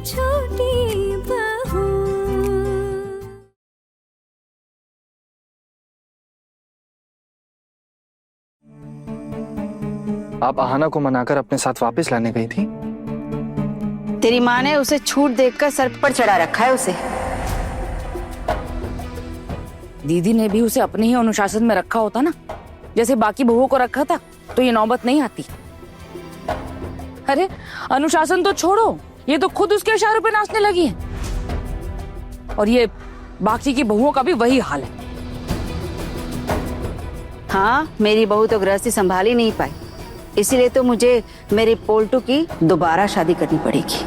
छोटी बहू। आप आहाना को मनाकर अपने साथ वापस लाने गई थी? तेरी माँ ने उसे छूट देखकर सर पर चढ़ा रखा है उसे। दीदी ने भी उसे अपने ही अनुशासन में रखा होता ना, जैसे बाकी बहुओं को रखा था, तो ये नौबत नहीं आती। अरे अनुशासन तो छोड़ो, ये तो खुद उसके इशारों पे नाचने लगी है। और ये बाकी की बहुओं का भी वही हाल है। हाँ, मेरी बहू तो गृहस्थी संभाल ही नहीं पाई, इसीलिए तो मुझे मेरी पोल्टू की दोबारा शादी करनी पड़ेगी।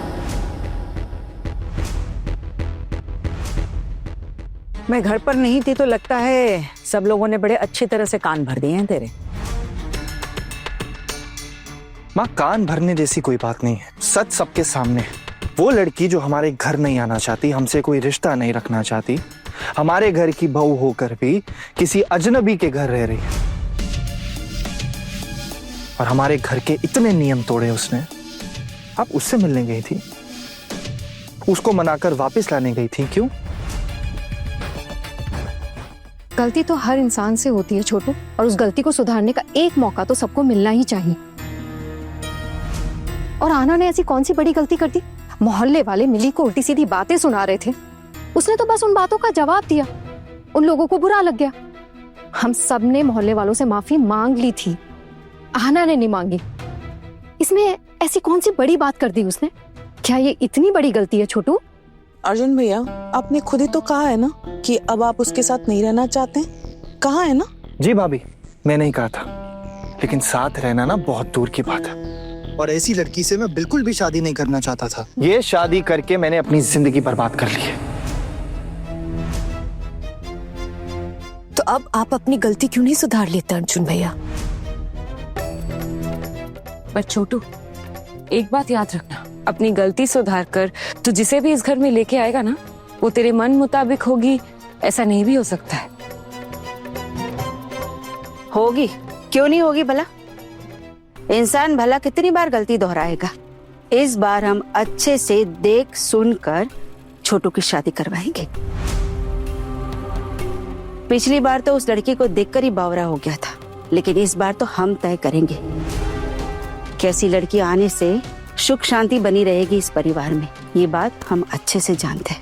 मैं घर पर नहीं थी तो लगता है सब लोगों ने बड़े अच्छी तरह से कान भर दिए हैं तेरे। माँ, कान भरने जैसी कोई बात नहीं है, सच सबके सामने। वो लड़की जो हमारे घर नहीं आना चाहती, हमसे कोई रिश्ता नहीं रखना चाहती, हमारे घर की बहू होकर भी किसी अजनबी के घर रह रही है। और हमारे घर के इतने नियम तोड़े उसने। आप उससे मिलने गई थी, उसको मनाकर वापस लाने गई थी, क्यों? गलती तो हर इंसान से होती है छोटू, और उस गलती को सुधारने का एक मौका तो सबको मिलना ही चाहिए। और आना ने ऐसी कौन सी बड़ी गलती कर दी? मोहल्ले वाले मिली को उल्टी सीधी बातें सुना रहे थे, उसने तो बस उन बातों का जवाब दिया। उन लोगों को बुरा लग गया। हम सब ने मोहल्ले वालों से माफी मांग ली थी, आना ने नहीं मांगी। इसमें ऐसी कौन सी बड़ी बात कर दी उसने? क्या ये इतनी बड़ी गलती है छोटू? अर्जुन भैया, आपने खुद ही तो कहा है ना कि अब आप उसके साथ नहीं रहना चाहते हैं। कहा है ना? जी भाभी, मैं नहीं कहा था, लेकिन साथ रहना ना बहुत दूर की बात है। और ऐसी लड़की से मैं बिल्कुल भी शादी नहीं करना चाहता था। ये शादी करके मैंने अपनी जिंदगी बर्बाद कर ली है। तो अब आप अपनी गलती क्यों नहीं सुधार लेते अर्जुन भैया? पर छोटू, एक बात याद रखना, अपनी गलती सुधार कर तू जिसे भी इस घर में लेके आएगा ना, वो तेरे मन मुताबिक होगी, ऐसा नहीं भी हो सकता है। होगी, क्यों नहीं होगी भला? इंसान भला कितनी बार गलती दोहराएगा। इस बार हम अच्छे से देख सुनकर छोटू की शादी करवाएंगे। पिछली बार तो उस लड़की को देखकर ही बावरा हो गया था, लेकिन इस बार तो हम तय करेंगे कैसी लड़की आने से सुख शांति बनी रहेगी इस परिवार में। ये बात हम अच्छे से जानते हैं।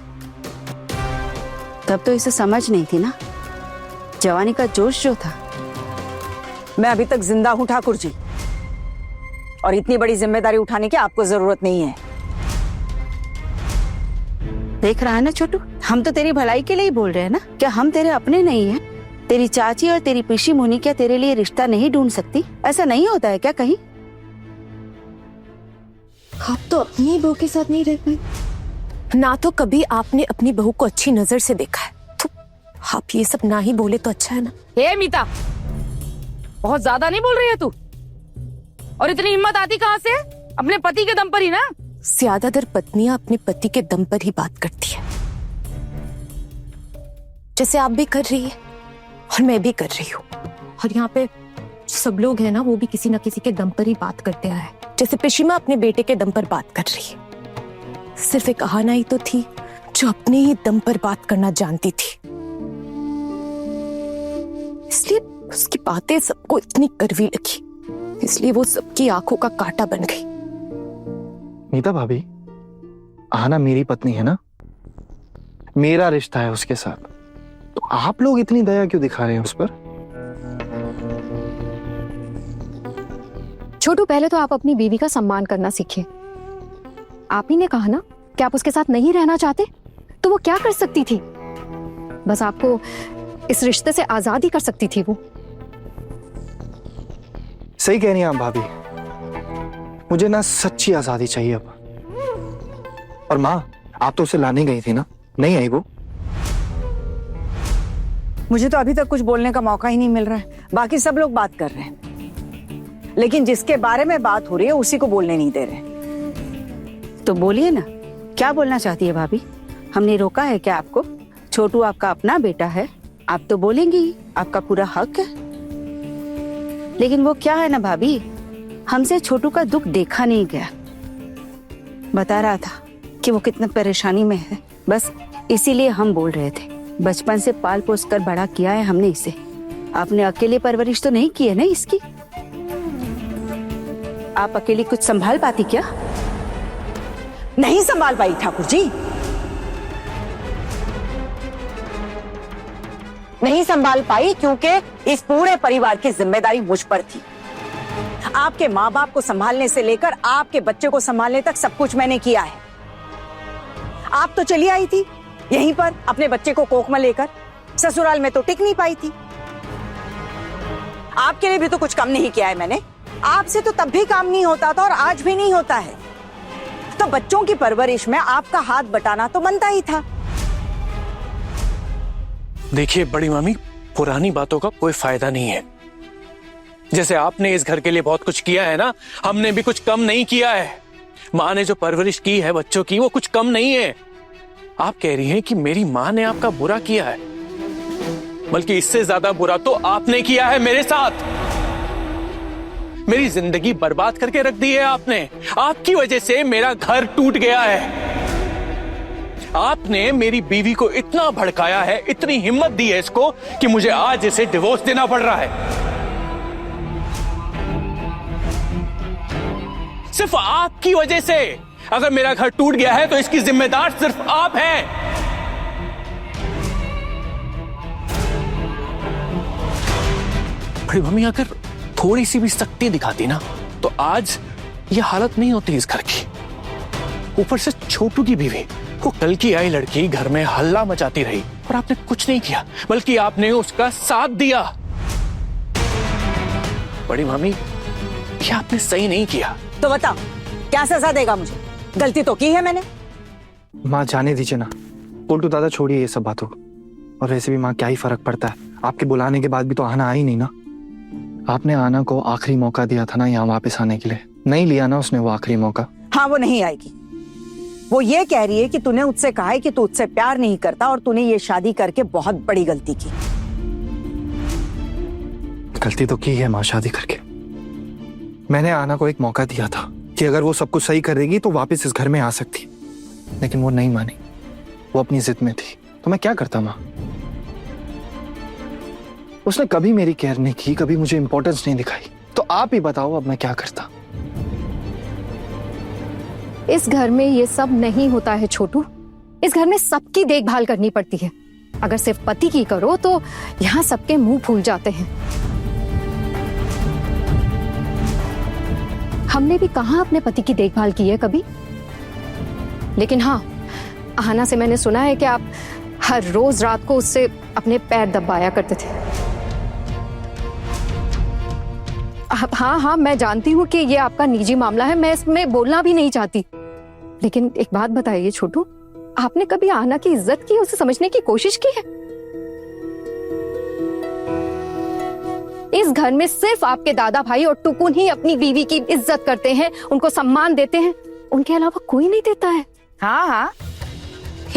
तब तो इसे समझ नहीं थी ना, जवानी का जोश जो था। मैं अभी तक जिंदा हूं ठाकुर जी, और इतनी बड़ी जिम्मेदारी उठाने की आपको जरूरत नहीं है। देख रहा है ना छोटू, हम तो तेरी भलाई के लिए ही बोल रहे हैं ना। क्या हम तेरे अपने नहीं हैं? तेरी चाची और तेरी पिशी मुनी क्या तेरे लिए रिश्ता नहीं ढूंढ सकती? ऐसा नहीं होता है क्या कहीं? आप तो अपनी बहू के साथ नहीं रह पाए ना, तो कभी आपने अपनी बहू को अच्छी नजर से देखा है, तो आप ये सब ना ही बोले तो अच्छा है ना। हे मीता, बहुत ज्यादा नहीं बोल रही है तू? और इतनी हिम्मत आती कहाँ से? अपने पति के दम पर ही ना। ज्यादातर पत्नियां अपने पति के दम पर ही बात करती है, जैसे आप भी कर रही है और मैं भी कर रही हूँ। और यहाँ पे सब लोग हैं ना, वो भी किसी न किसी के दम पर ही बात करते आए हैं। जैसे पिशिमा अपने बेटे के दम पर बात कर रही है। सिर्फ एक आहाना ही तो थी जो अपने ही दम पर बात करना जानती थी, इसलिए उसकी बातें सबको इतनी कड़वी लगी, इसलिए वो सबकी आंखों का कांटा बन गई। मीता भाभी, आहाना मेरी पत्नी है ना, मेरा रिश्ता है उसके साथ, तो आप लोग इतनी दया क्यों दिखा रहे हैं उस पर? छोटू, पहले तो आप अपनी बीवी का सम्मान करना सीखिए। आप ही ने कहा ना कि आप उसके साथ नहीं रहना चाहते, तो वो क्या कर सकती थी? बस आपको इस रिश्ते से आजाद ही कर सकती थी वो। सही कह रही हैं आप भाभी, मुझे ना सच्ची आजादी चाहिए अब। और माँ, आप तो उसे लाने गई थी ना, नहीं आई वो? मुझे तो अभी तक कुछ बोलने का मौका ही नहीं मिल रहा है। बाकी सब लोग बात कर रहे हैं, लेकिन जिसके बारे में बात हो रही है उसी को बोलने नहीं दे रहे। तो बोलिए ना, क्या बोलना चाहती है भाभी? हमने रोका है क्या आपको? छोटू आपका अपना बेटा है, आप तो बोलेंगी ही, आपका पूरा हक है। लेकिन वो क्या है ना भाभी, हमसे छोटू का दुख देखा नहीं गया। बता रहा था कि वो कितना परेशानी में है। बस इसीलिए हम बोल रहे थे। बचपन से पाल पोस कर बड़ा किया है हमने इसे। आपने अकेले परवरिश तो नहीं की है ना इसकी? आप अकेली कुछ संभाल पाती क्या? नहीं संभाल पाई ठाकुर जी, नहीं संभाल पाई क्योंकि इस पूरे परिवार की जिम्मेदारी मुझ पर थी। आपके माँ बाप को संभालने से लेकर आपके बच्चे को संभालने तक सब कुछ मैंने किया है। आप तो चली आई थी यहीं पर अपने बच्चे को कोख में लेकर, ससुराल में तो टिक नहीं पाई थी। आपके लिए भी तो कुछ कम नहीं किया है मैंने। आपसे तो तब भी काम नहीं होता था और आज भी नहीं होता है। तो बच्चों की परवरिश में आपका हाथ बटाना तो बनता ही था। देखिए बड़ी मामी, पुरानी बातों का कोई फायदा नहीं है। जैसे आपने इस घर के लिए बहुत कुछ किया है ना, हमने भी कुछ कम नहीं किया है। माँ ने जो परवरिश की है बच्चों की, वो कुछ कम नहीं है। आप कह रही हैं कि मेरी माँ ने आपका बुरा किया है, बल्कि इससे ज्यादा बुरा तो आपने किया है मेरे साथ। मेरी जिंदगी बर्बाद करके रख दी है आपने। आपकी वजह से मेरा घर टूट गया है। आपने मेरी बीवी को इतना भड़काया है, इतनी हिम्मत दी है इसको कि मुझे आज इसे डिवोर्स देना पड़ रहा है। सिर्फ आपकी वजह से। अगर मेरा घर टूट गया है तो इसकी जिम्मेदार सिर्फ आप हैं। बड़ी मम्मी, अगर थोड़ी सी भी सख्ती दिखाती ना तो आज ये हालत नहीं होती इस घर की। ऊपर से छोटू की बीवी, वो कल की आई लड़की घर में हल्ला मचाती रही और आपने कुछ नहीं किया, बल्कि आपने उसका साथ दिया। बड़ी मामी, ये आपने सही नहीं किया। तो बताओ क्या सजा देगा मुझे? गलती तो की है मैंने। माँ जाने दीजिए ना, पोल्टू दादा छोड़िए ये सब बातों। और वैसे भी माँ क्या ही फर्क पड़ता है, आपके बुलाने के बाद भी तो आना आई नहीं ना। आपने आना को आखिरी मौका दिया था ना यहाँ वापस आने के लिए, नहीं लिया ना उसने वो आखिरी मौका। हाँ, वो नहीं आएगी। वो ये कह रही है कि तूने उससे कहा है कि तू उससे प्यार नहीं करता और तूने ये शादी करके बहुत बड़ी गलती की। गलती तो की है माँ शादी करके। मैंने आना को एक मौका दिया था कि अगर वो सब कुछ सही कर देगी तो वापस इस घर में आ सकती, लेकिन वो नहीं मानी। वो अपनी जिद में थी, तो मैं क्या करता माँ? उसने कभी मेरी केयर नहीं की, कभी मुझे इंपॉर्टेंस नहीं दिखाई। तो आप ही बताओ अब मैं क्या करता? इस घर में ये सब नहीं होता है छोटू। इस घर में सबकी देखभाल करनी पड़ती है। अगर सिर्फ पति की करो तो यहाँ सबके मुंह फूल जाते हैं। हमने भी कहाँ अपने पति की देखभाल की है कभी। लेकिन हाँ, आहाना से मैंने सुना है कि आप हर रोज रात को उससे अपने पैर दबाया करते थे। हाँ, मैं जानती हूँ कि ये आपका निजी मामला है, मैं इसमें बोलना भी नहीं चाहती। लेकिन एक बात बताइए छोटू, आपने कभी आहाना की इज्जत की, उसे समझने की कोशिश की है? इस घर में सिर्फ आपके दादा भाई और टुकुन ही अपनी बीवी की इज्जत करते हैं, उनको सम्मान देते हैं। उनके अलावा कोई नहीं देता है। हाँ,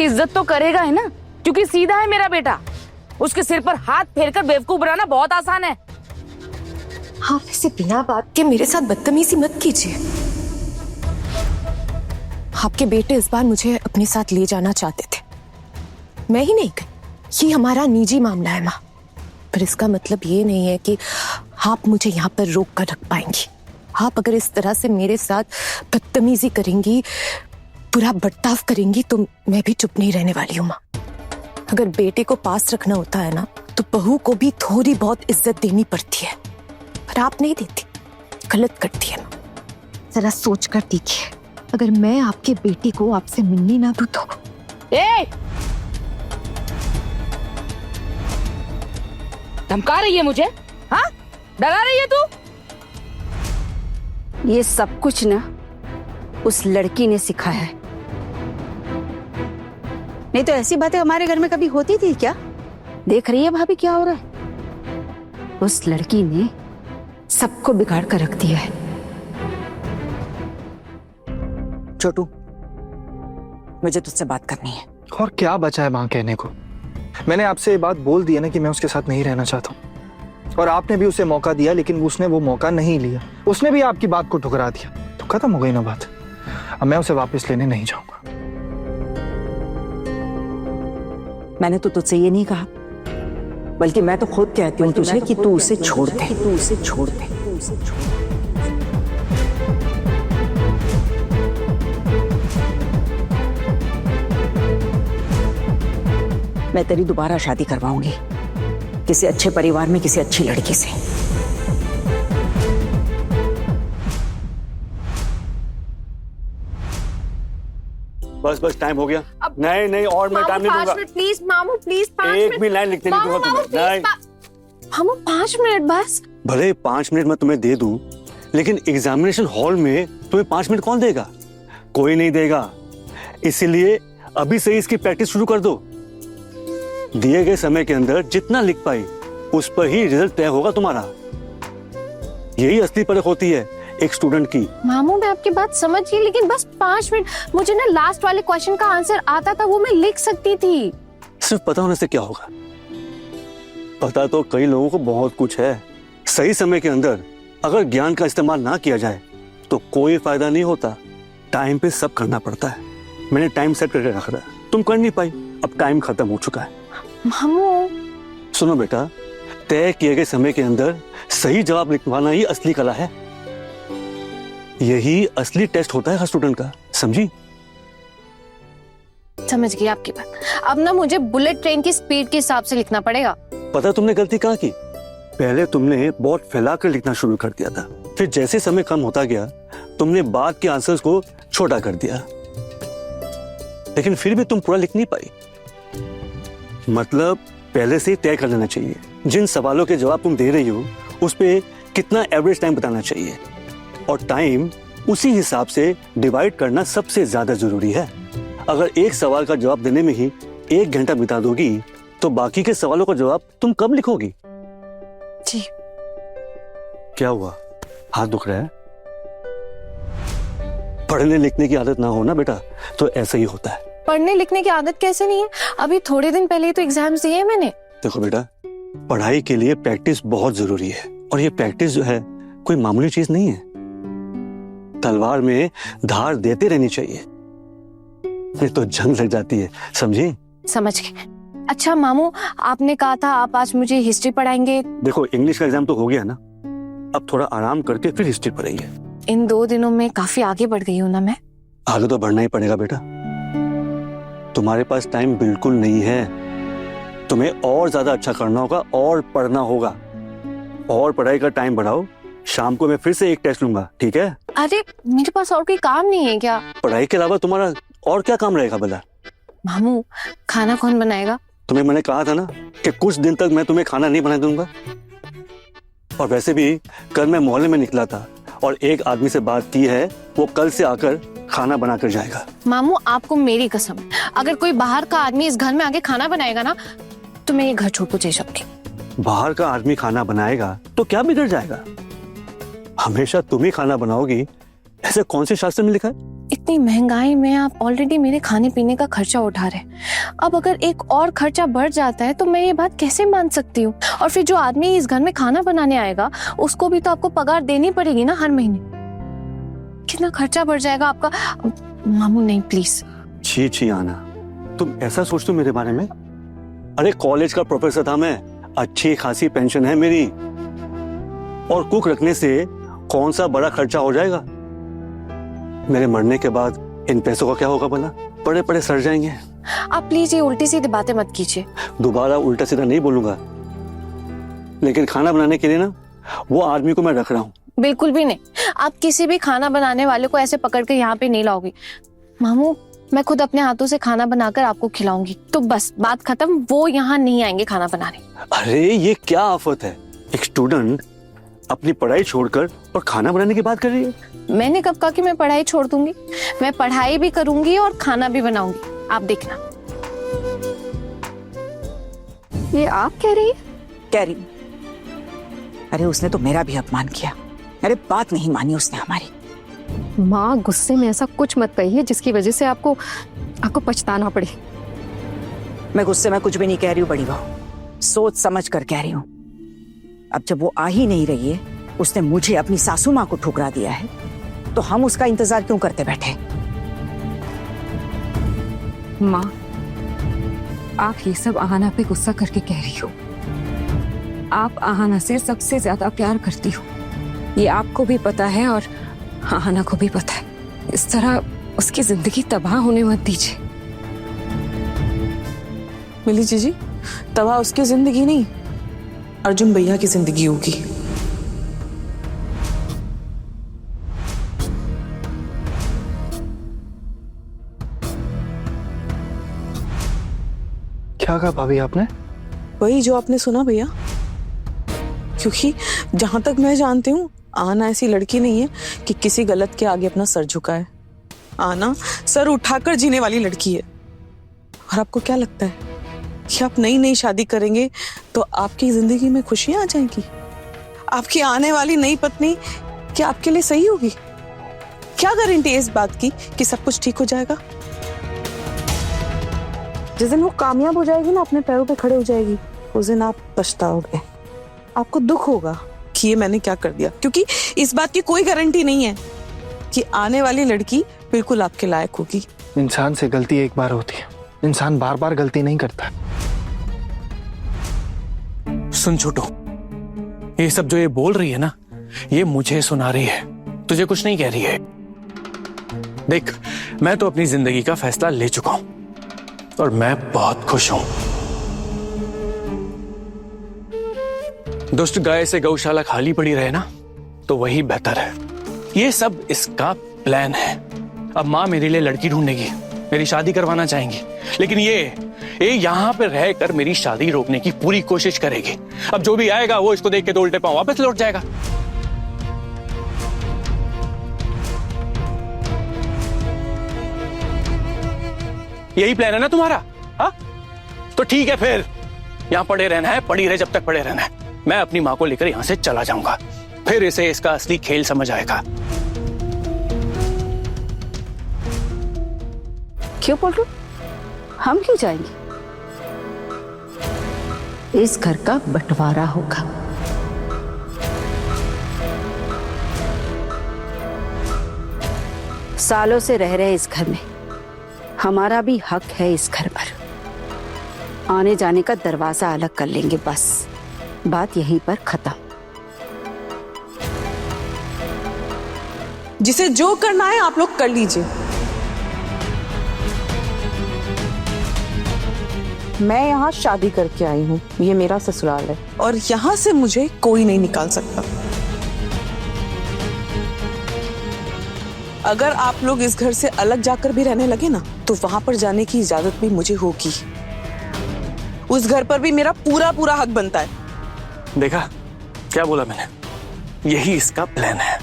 इज्जत तो करेगा है ना, क्योंकि सीधा है मेरा बेटा। उसके सिर पर हाथ फेरकर बेवकूफ बनाना बहुत आसान है। आप ऐसे बिना बात के मेरे साथ बदतमीजी मत कीजिए। आपके बेटे इस बार मुझे अपने साथ ले जाना चाहते थे, मैं ही नहीं गई। ये हमारा निजी मामला है माँ, पर इसका मतलब ये नहीं है कि आप मुझे यहाँ पर रोक कर रख पाएंगी। आप अगर इस तरह से मेरे साथ बदतमीजी करेंगी, बुरा बर्ताव करेंगी, तो मैं भी चुप नहीं रहने वाली हूँ माँ। अगर बेटे को पास रखना होता है ना, तो बहू को भी थोड़ी बहुत इज्जत देनी पड़ती है, पर आप नहीं देती, गलत करती है माँ। जरा सोच कर देखिए, अगर मैं आपके बेटे को आपसे मिलने ना दूं तो। धमका रही है मुझे? हाँ, डरा रही है तू? ये सब कुछ ना उस लड़की ने सिखाया है। नहीं तो ऐसी बातें हमारे घर में कभी होती थी क्या? देख रही है भाभी क्या हो रहा है। उस लड़की ने सबको बिगाड़ कर रख दिया है। छोटू, मुझे तुझसे बात करनी है। और क्या बचा है माँ कहने को? मैंने आपसे ये बात बोल दी है ना कि मैं उसके साथ नहीं रहना चाहता हूँ, और आपने भी उसे मौका दिया, लेकिन उसने वो मौका नहीं लिया। उसने भी आपकी बात को ठुकरा दिया, तो खत्म हो गई ना बात। अब मैं उसे वापस लेने नहीं जाऊंगा। मैंने तो तुझसे ये नहीं कहा, बल्कि मैं तो खुद कहती हूँ तुझे कि तू उसे छोड़ दे, तू उसे छोड़ दे, तू उसे छोड़ दे। मैं तेरी दोबारा शादी करवाऊंगी किसी अच्छे परिवार में, किसी अच्छी लड़की से। बस बस टाइम हो गया। नहीं नहीं, और मैं टाइम नहीं दूंगा। प्लीज मामू, प्लीज एक भी लाइन लिखने नहीं दूंगा तुम्हें। नहीं मामू 5 मिनट बस। भले 5 मिनट मैं तुम्हें दे दूं, लेकिन एग्जामिनेशन हॉल में तुम्हें 5 मिनट कौन देगा? कोई नहीं देगा। इसीलिए अभी से ही इसकी प्रैक्टिस शुरू कर दो। दिए गए समय के अंदर जितना लिख पाई उस पर ही रिजल्ट तय होगा तुम्हारा। यही असली परख होती है एक स्टूडेंट की। मामू मैं आपकी बात समझ गई, लेकिन बस 5 मिनट। मुझे ना लास्ट वाले क्वेश्चन का आंसर आता था, वो मैं लिख सकती थी। सिर्फ पता होने से क्या होगा? पता तो कई लोगों को बहुत कुछ है। सही समय के अंदर अगर ज्ञान का इस्तेमाल ना किया जाए तो कोई फायदा नहीं होता। टाइम पे सब करना पड़ता है। मैंने टाइम सेट करके रखा था, तुम कर नहीं पाई, अब टाइम खत्म हो चुका है। मामू सुनो बेटा, तय किए गए समय के अंदर सही जवाब लिखवाना ही असली कला है। यही असली टेस्ट होता है हर स्टूडेंट का, समझी? समझ गई आपकी बात। अब ना मुझे बुलेट ट्रेन की स्पीड के हिसाब से लिखना पड़ेगा। पता तुमने गलती कहाँ की? पहले तुमने बहुत फैलाकर लिखना शुरू कर दिया था, फिर जैसे समय कम होता गया तुमने बाद के आंसर्स को छोटा कर दिया, लेकिन फिर भी तुम पूरा लिख नहीं पाई। मतलब पहले से ही तय कर लेना चाहिए जिन सवालों के जवाब तुम दे रही हो उस पे कितना एवरेज टाइम बताना चाहिए, और टाइम उसी हिसाब से डिवाइड करना सबसे ज्यादा जरूरी है। अगर एक सवाल का जवाब देने में ही 1 घंटा बिता दोगी तो बाकी के सवालों का जवाब तुम कब लिखोगी? जी। क्या हुआ, हाथ दुख रहा है? पढ़ने लिखने की आदत ना हो ना बेटा तो ऐसा ही होता है। पढ़ने लिखने की आदत कैसे नहीं है? अभी थोड़े दिन पहले ही तो एग्जाम्स दिए मैंने। देखो बेटा, पढ़ाई के लिए प्रैक्टिस बहुत जरूरी है, और ये प्रैक्टिस जो है कोई मामूली चीज नहीं है। तलवार में धार देते रहनी चाहिए, नहीं तो जंग लग जाती है, समझी? समझ गए। अच्छा मामू, आपने कहा था आप आज मुझे हिस्ट्री पढ़ाएंगे। देखो इंग्लिश का एग्जाम तो हो गया ना, अब थोड़ा आराम करके फिर हिस्ट्री पढ़ाइए। इन 2 दिनों में काफी आगे बढ़ गई हूँ ना मैं। आगे तो बढ़ना ही पड़ेगा बेटा, तुम्हारे पास टाइम बिल्कुल नहीं है। तुम्हें और ज्यादा अच्छा करना होगा और पढ़ना होगा, और पढ़ाई का टाइम बढ़ाओ। शाम को मैं फिर से एक टेस्ट लूंगा, ठीक है? अरे मेरे पास और कोई काम नहीं है क्या? पढ़ाई के अलावा तुम्हारा और क्या काम रहेगा भला? मामू खाना कौन बनाएगा? तुम्हें मैंने कहा था ना कि कुछ दिन तक मैं तुम्हें खाना नहीं बना दूंगा। और वैसे भी कल मैं मोहल्ले में निकला था और एक आदमी से बात की है, वो कल से आकर खाना बनाकर जाएगा। मामू आपको मेरी कसम, अगर कोई बाहर का आदमी इस घर में आके खाना बनाएगा ना तो मैं ये घर छोड़ के चली जाऊंगी। बाहर का आदमी खाना बनाएगा तो क्या बिगड़ जाएगा? हमेशा तुम ही खाना बनाओगी, ऐसे कौन से शास्त्र में लिखा है? इतनी महंगाई में आप ऑलरेडी मेरे खाने पीने का खर्चा उठा रहे हैं, अब अगर एक और खर्चा बढ़ जाता है तो मैं ये बात कैसे मान सकती हूँ? और फिर जो आदमी इस घर में खाना बनाने आएगा उसको भी तो आपको पगार देनी पड़ेगी ना हर महीने। कितना खर्चा बढ़ जाएगा आपका। मामू नहीं प्लीज। छी छी आना, तुम ऐसा सोचते हो मेरे बारे में? अरे कॉलेज का प्रोफेसर था मैं, अच्छी खासी पेंशन है मेरी, और कुक रखने से कौन सा बड़ा खर्चा हो जाएगा? मेरे मरने के बाद इन पैसों का क्या होगा भला? पड़े पड़े सड़ जाएंगे। आप प्लीज ये उल्टी सीधी बातें मत कीजिए। दोबारा उल्टा सीधा नहीं बोलूंगा, लेकिन खाना बनाने के लिए ना वो आदमी को मैं रख रहा हूँ। बिल्कुल भी नहीं, आप किसी भी खाना बनाने वाले को ऐसे पकड़ के यहाँ पे नहीं लाओगी। मामू मैं खुद अपने हाथों से खाना बनाकर आपको खिलाऊंगी, तो बस बात खत्म। वो यहाँ नहीं आएंगे खाना बनाने। अरे ये क्या आफत है, एक स्टूडेंट अपनी पढ़ाई छोड़कर और खाना बनाने की बात कर रही है। मैंने कब कहा कि मैं पढ़ाई छोड़ दूंगी? मैं पढ़ाई भी करूंगी और खाना भी बनाऊंगी, आप देखना। ये आप कह रही है? कह रही हूँ। अरे उसने तो मेरा भी अपमान किया। अरे बात नहीं मानी उसने हमारी। माँ गुस्से में ऐसा कुछ मत कहिए जिसकी वजह से आपको पछताना पड़े। मैं गुस्से में कुछ भी नहीं कह रही हूँ बड़ी बहू, सोच समझ कर कह रही हूँ। अब जब वो आ ही नहीं रही है, उसने मुझे अपनी सासू माँ को ठुकरा दिया है, तो हम उसका इंतजार क्यों करते बैठे? माँ आप ये सब आहाना पे गुस्सा करके कह रही हो। आप आहाना से सबसे ज्यादा प्यार करती हो, ये आपको भी पता है और आहाना को भी पता है। इस तरह उसकी जिंदगी तबाह होने मत दीजिए। मिली जीजी, तबाह उसकी जिंदगी नहीं, अर्जुन भैया की जिंदगी होगी। क्या कहा भाभी आपने? वही जो आपने सुना भैया, क्योंकि जहां तक मैं जानती हूँ आना ऐसी लड़की नहीं है कि किसी गलत के आगे अपना सर झुकाए। आना सर उठाकर जीने वाली लड़की है। और आपको क्या लगता है कि आप नई नई शादी करेंगे तो आपकी जिंदगी में खुशियां आ जाएंगी? आपकी आने वाली नई पत्नी क्या आपके लिए सही होगी? क्या गारंटी है इस बात की कि सब कुछ ठीक हो जाएगा? जिस दिन वो कामयाब हो जाएगी ना, अपने पैरों पे खड़े हो जाएगी, उस दिन आप पछताओगे। आपको दुख होगा कि ये मैंने क्या कर दिया, क्योंकि इस बात की कोई गारंटी नहीं है कि आने वाली लड़की बिल्कुल आपके लायक होगी। इंसान से गलती एक बार होती है, इंसान बार बार गलती नहीं करता। सुन छोटू, ये सब जो ये बोल रही है ना, ये मुझे सुना रही है, तुझे कुछ नहीं कह रही है। देख, मैं तो अपनी जिंदगी का फैसला ले चुका हूं और मैं बहुत खुश हूं। दुष्ट गाय से गौशाला खाली पड़ी रहे ना, तो वही बेहतर है। ये सब इसका प्लान है। अब माँ मेरे लिए लड़की ढूंढेगी, मेरी शादी करवाना चाहेंगी, लेकिन ये यहां पर रहकर मेरी शादी रोकने की पूरी कोशिश करेगी। अब जो भी आएगा वो इसको देख के तो उल्टे पांव वापस लौट जाएगा। यही प्लान है ना तुम्हारा? हाँ, तो ठीक है, फिर यहां पड़े रहना है, पड़ी रहे जब तक पड़े रहना है। मैं अपनी मां को लेकर यहां से चला जाऊंगा, फिर इसे इसका असली खेल समझ आएगा। क्यों पलटू? हम क्यों जाएंगे? इस घर का बंटवारा होगा। सालों से रह रहे इस घर में, हमारा भी हक है इस घर पर। आने जाने का दरवाजा अलग कर लेंगे, बस बात यहीं पर खत्म। जिसे जो करना है आप लोग कर लीजिए। मैं यहाँ शादी करके आई हूँ, ये मेरा ससुराल है और यहाँ से मुझे कोई नहीं निकाल सकता। अगर आप लोग इस घर से अलग जाकर भी रहने लगे ना, तो वहां पर जाने की इजाजत भी मुझे होगी। उस घर पर भी मेरा पूरा पूरा हक बनता है। देखा क्या बोला मैंने? यही इसका प्लान है।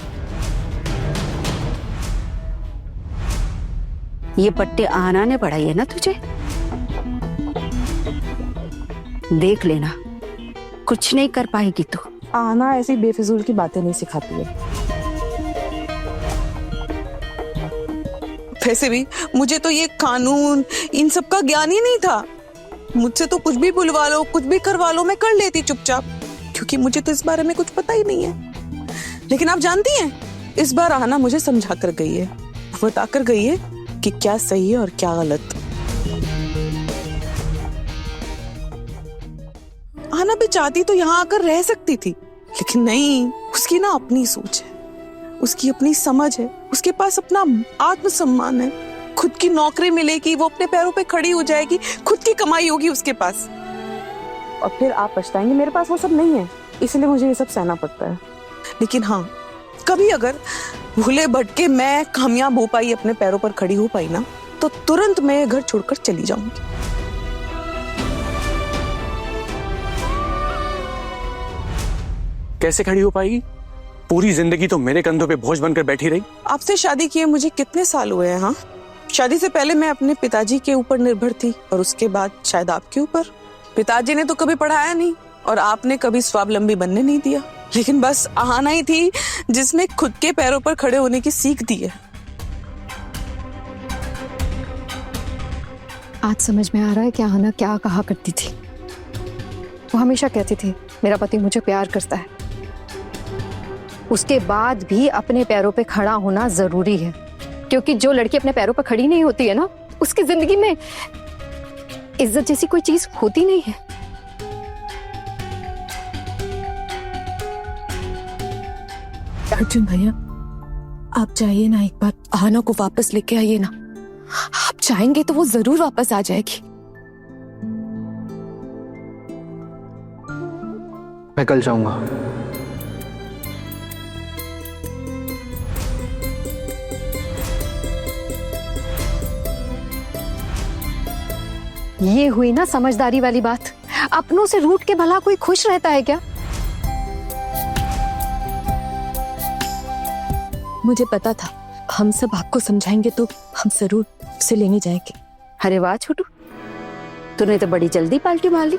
ये पट्टे आहाना ने पढ़ाई है ना तुझे? देख लेना, कुछ नहीं कर पाएगी तू। आना ऐसी बेफिजूल की बातें नहीं सिखाती है। वैसे भी मुझे तो ये कानून इन सब का ज्ञान ही नहीं था। मुझसे तो कुछ भी बुलवा लो, कुछ भी करवा लो, मैं कर लेती चुपचाप, क्योंकि मुझे तो इस बारे में कुछ पता ही नहीं है। लेकिन आप जानती हैं, इस बार आना मुझे समझा कर गई है, बता कर गई है कि क्या सही है और क्या गलत। आना भी चाहती तो यहाँ आकर रह सकती थी, लेकिन नहीं, उसकी ना अपनी सोच है, उसकी अपनी समझ है, उसके पास अपना आत्मसम्मान है, खुद की नौकरी मिलेगी, वो अपने पैरों पे खड़ी हो जाएगी, खुद की कमाई होगी उसके पास, और फिर आप पछताएंगे। मेरे पास वो सब नहीं है, इसलिए मुझे ये सब सहना पड़ता है। लेकिन हाँ, कभी अगर भूले भटके मैं कामयाब हो पाई, अपने पैरों पर खड़ी हो पाई ना, तो तुरंत मैं घर छोड़कर चली जाऊंगी। कैसे खड़ी हो पाएगी? पूरी जिंदगी तो मेरे कंधों पे बोझ बनकर बैठी रही। आपसे शादी किए मुझे कितने साल हुए हैं? हाँ, शादी से पहले मैं अपने पिताजी के ऊपर निर्भर थी और उसके बाद शायद आपके ऊपर। पिताजी ने तो कभी पढ़ाया नहीं और आपने कभी स्वावलंबी बनने नहीं दिया, लेकिन बस आहाना ही थी जिसने खुद के पैरों पर खड़े होने की सीख दी है। आज समझ में आ रहा है कि आहाना क्या कहा करती थी। वो हमेशा कहती थी मेरा पति मुझे प्यार करता है, उसके बाद भी अपने पैरों पे खड़ा होना जरूरी है, क्योंकि जो लड़की अपने पैरों पर खड़ी नहीं होती है ना, उसकी जिंदगी में इज्जत जैसी कोई चीज होती नहीं है। अर्जुन भैया, आप जाइए ना, एक बार आहाना को वापस लेके आइए ना। आप चाहेंगे तो वो जरूर वापस आ जाएगी। मैं कल जाऊंगा। ये हुई ना समझदारी वाली बात। अपनों से रूठ के भला कोई खुश रहता है क्या? मुझे पता था हम सब आपको समझाएंगे तो हम जरूर उसे लेने जाएंगे। अरे वाह छोटू, तूने तो बड़ी जल्दी पाल्टी मार ली।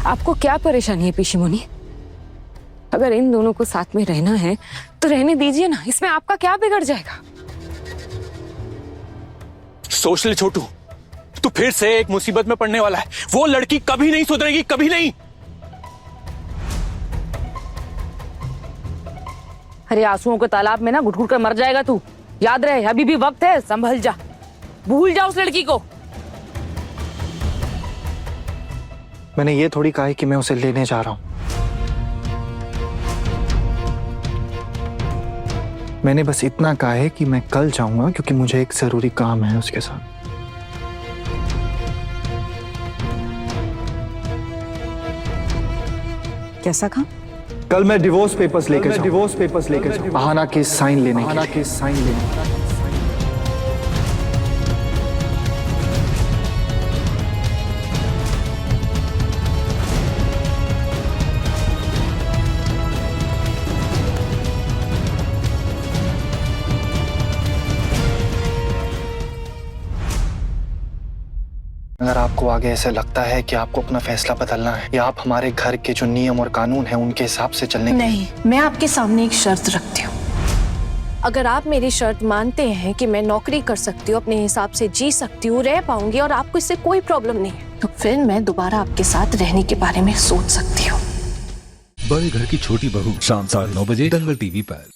आपको क्या परेशानी है पिशीमोनी? अगर इन दोनों को साथ में रहना है तो रहने दीजिए ना, इसमें आपका क्या बिगड़ जाएगा? सोच ले छोटू, तू फिर से एक मुसीबत में पड़ने वाला है। वो लड़की कभी नहीं सुधरेगी, कभी नहीं। अरे आंसुओं के तालाब में ना घुट घुट कर मर जाएगा तू। याद रहे, अभी भी वक्त है, संभल जा, भूल जा उस लड़की को। मैंने ये थोड़ी कहा है कि मैं उसे लेने जा रहा हूं। मैंने बस इतना कहा है कि मैं कल जाऊंगा क्योंकि मुझे एक जरूरी काम है उसके साथ। कैसा काम? कल मैं डिवोर्स पेपर्स लेकर जाऊं। आहाना के साइन लेने के लिए। अगर आपको आगे ऐसे लगता है कि आपको अपना फैसला बदलना है या आप हमारे घर के जो नियम और कानून हैं उनके हिसाब से चलने नहीं, मैं आपके सामने एक शर्त रखती हूँ। अगर आप मेरी शर्त मानते हैं कि मैं नौकरी कर सकती हूँ, अपने हिसाब से जी सकती हूँ, रह पाऊंगी और आपको इससे कोई प्रॉब्लम नहीं है, तो फिर मैं दोबारा आपके साथ रहने के बारे में सोच सकती हूँ। बड़े घर की छोटी बहू शाम 9:30 दंगल टीवी पर।